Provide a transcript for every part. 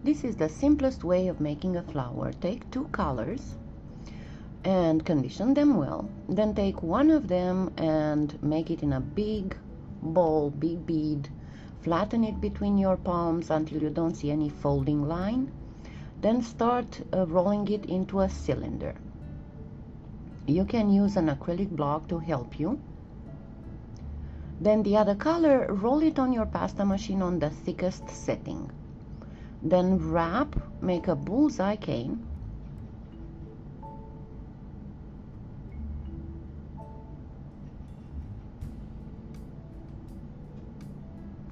This is the simplest way of making a flower. Take two colors and condition them well. Then take one of them and make it in a big ball, big bead. Flatten it between your palms until you don't see any folding line. Then start rolling it into a cylinder. You can use an acrylic block to help you. Then the other color, roll it on your pasta machine on the thickest setting. Then wrap, make a bullseye cane.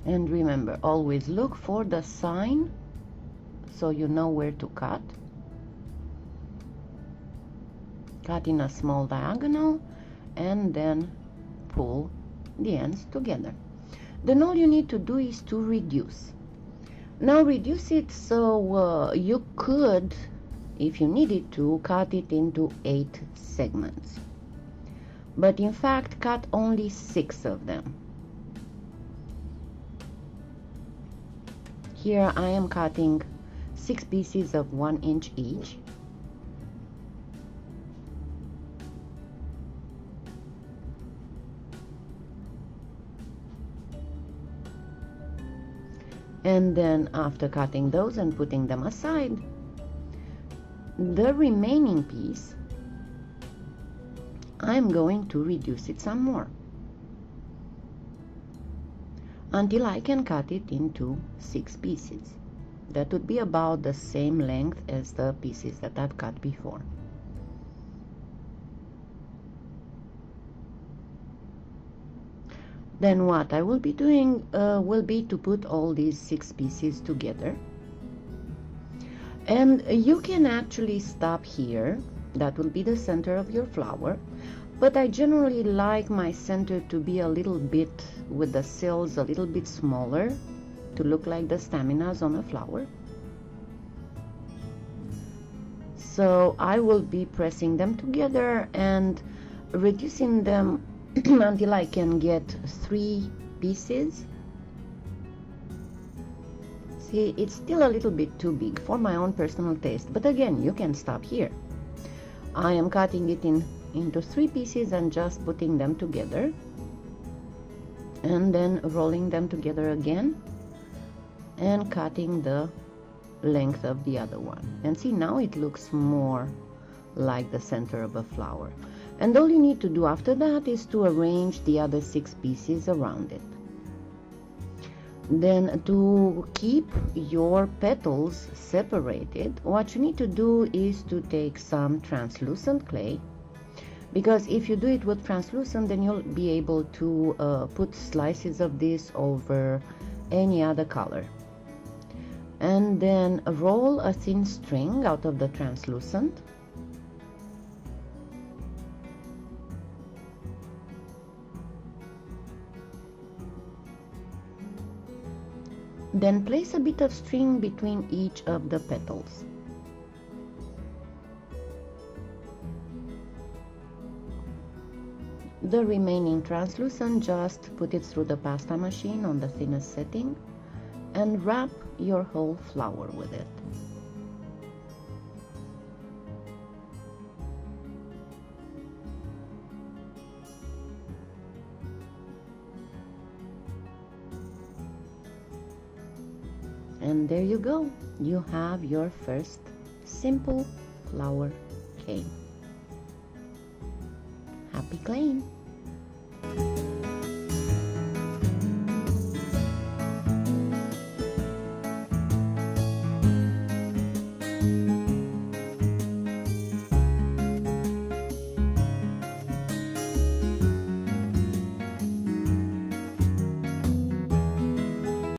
And remember, always look for the sign so you know where to cut. Cut in a small diagonal and then pull the ends together. Then all you need to do is to reduce. Now reduce it so you could, if you needed to, cut it into 8 segments. But in fact, cut only 6 of them. Here I am cutting 6 pieces of 1 inch each. And then after cutting those and putting them aside, the remaining piece, I'm going to reduce it some more until I can cut it into 6 pieces. That would be about the same length as the pieces that I've cut before. Then what I will be doing will be to put all these 6 pieces together. And you can actually stop here. That will be the center of your flower. But I generally like my center to be a little bit, with the cells a little bit smaller, to look like the staminas on a flower. So I will be pressing them together and reducing them until I can get 3 pieces. See, it's still a little bit too big for my own personal taste, but again, you can stop here. I am cutting it into 3 pieces and just putting them together, and then rolling them together again and cutting the length of the other one. And see, now it looks more like the center of a flower. And all you need to do after that is to arrange the other 6 pieces around it. Then to keep your petals separated, what you need to do is to take some translucent clay, because if you do it with translucent, then you'll be able to put slices of this over any other color. And then roll a thin string out of the translucent. Then place a bit of string between each of the petals. The remaining translucent, just put it through the pasta machine on the thinnest setting and wrap your whole flower with it. And there you go, you have your first simple flower cane. Happy claying!